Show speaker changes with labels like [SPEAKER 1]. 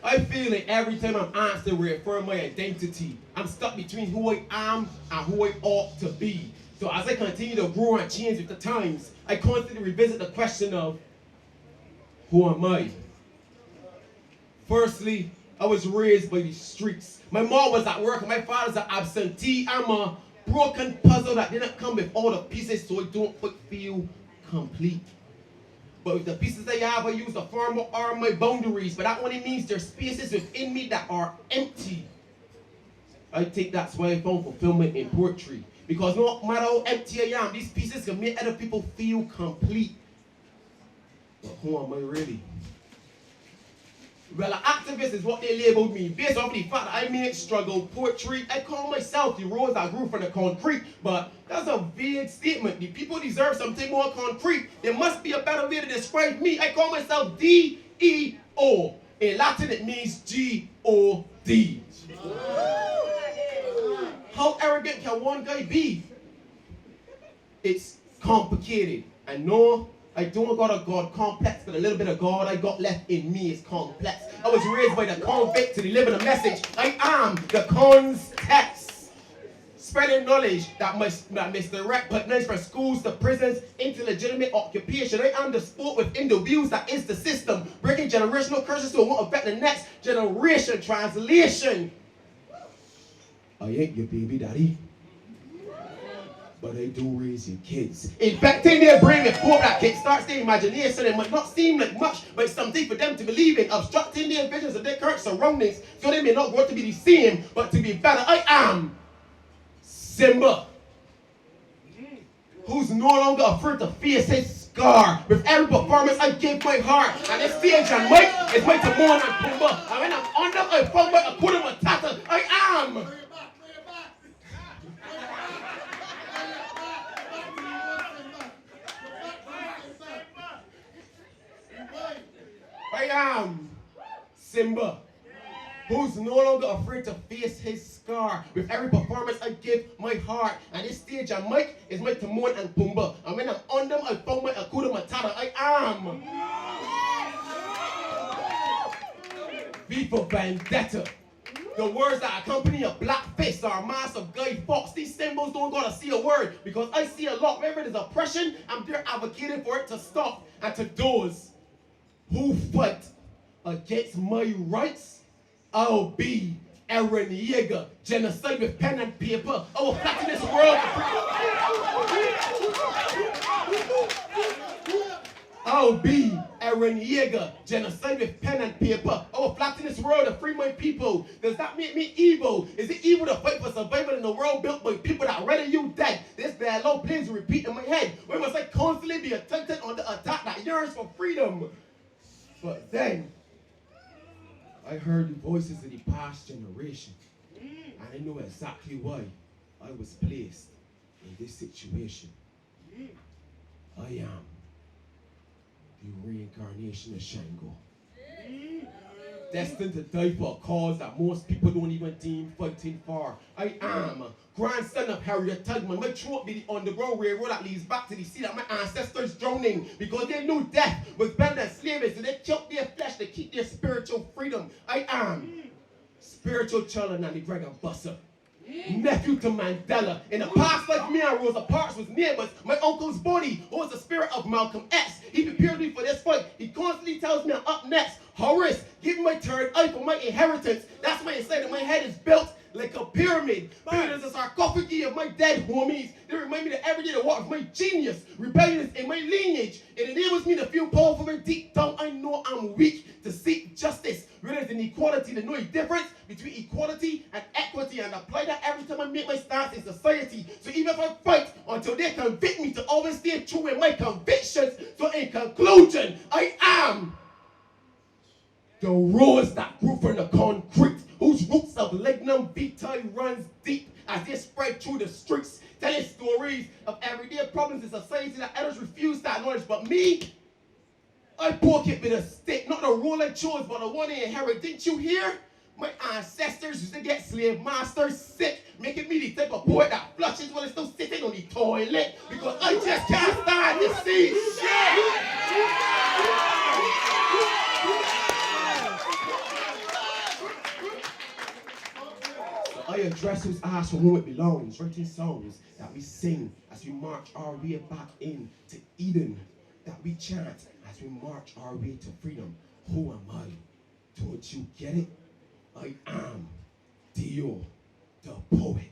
[SPEAKER 1] I feel like every time I'm asked to reaffirm my identity, I'm stuck between who I am and who I ought to be. So as I continue to grow and change with the times, I constantly revisit the question of, who am I? Firstly, I was raised by the streets. My mom was at work and my father's an absentee. I'm a broken puzzle that didn't come with all the pieces, so I don't feel complete. But with the pieces I have, I use to form what are my boundaries. But that only means there's spaces within me that are empty. I think that's why I found fulfillment in poetry. Because no matter how empty I am, these pieces can make other people feel complete. But who am I really? Well, an activist is what they labeled me. Based on the fact that I made struggle poetry, I call myself the rose that grew from the concrete. But that's a vague statement. The people deserve something more concrete. There must be a better way to describe me. I call myself D-E-O. In Latin, it means G-O-D. How arrogant can one guy be? It's complicated. I know I don't got a God complex, but a little bit of God I got left in me is complex. I was raised by the convict to deliver the message. I am the context. Spreading knowledge that misdirect partners from schools to prisons into legitimate occupation. I am the sport within the wheels that is the system. Breaking generational curses so it won't affect the next generation. Translation. I ain't your baby daddy, but I do raise your kids. Infecting their brain with poor that kickstarts their imagination. It might not seem like much, but it's something for them to believe in. Obstructing their visions of their current surroundings, so they may not grow to be the same, but to be better. I am Simba, who's no longer afraid to face his scar. With every performance, I give my heart. And this stage and mic is my Timon and Pumbaa. And when I'm on them, I found my Akuna Matata. I am. I am Simba, who's no longer afraid to face his scar. With every performance, I give my heart. And this stage and mic is my Timon and Pumbaa. And when I'm on them, I found my Akuna Matata. I am. V for Vendetta. The words that accompany a black fist are a mask of Guy Fawkes. These symbols don't gotta see a word, because I see a lot. Wherever there's oppression, I'm there advocating for it to stop. And to those who fight against my rights, I'll be Aaron Yeager, genocide with pen and paper. I will flatten this world. I'll be Aaron Yeager, genocide with pen and paper. I will flatten this world to free my people. Does that make me evil? Is it evil to fight for survival in a world built by people that rather you dead? This bad law plays repeat in my head. Why must I constantly be attempted on the attack that yearns for freedom? But then, I heard the voices of the past generation, and I know exactly why I was placed in this situation. I am the reincarnation of Shango, destined to die for a cause that most people don't even deem fighting for. I am grandson of Harriet Tubman. My throat be the underground railroad that leads back to the sea that my ancestors drowning, because they knew death was better than slavery, so they killed their flesh to keep their spiritual freedom. I am spiritual children and the Dragon Busser, nephew to Mandela. In the past life, me and Rosa Parks was neighbors. My uncle's body holds the spirit of Malcolm X. He prepared me for this fight. He constantly tells me I'm up next. Horace, give me my third eye for my inheritance. That's why inside of my head is built like a pyramid. There's a sarcophagi of my dead homies. They remind me that every day to walk with my genius, rebellious in my lineage. It enables me to feel powerful and deep down I know I'm weak. To seek justice, realize inequality, to know the difference between equality and equity, and apply that every time I make my stance in society. So even if I fight until they convict me, to always stay true in my convictions. So in conclusion, I am the rose that grew from the concrete, whose roots of lignum vitae runs deep as they spread through the streets, telling stories of everyday problems in society that others refuse to acknowledge. But me, I poke it with a stick, not the role I chose, but the one I inherit. Didn't you hear? My ancestors used to get slave masters sick, making me the type of poet that flushes while it's still sitting on the toilet, because I just can't stand to see shit. address who's asked from whom it belongs. Writing songs that we sing as we march our way back into Eden. That we chant as we march our way to freedom. Who am I? Don't you get it? I am Deo the Poet.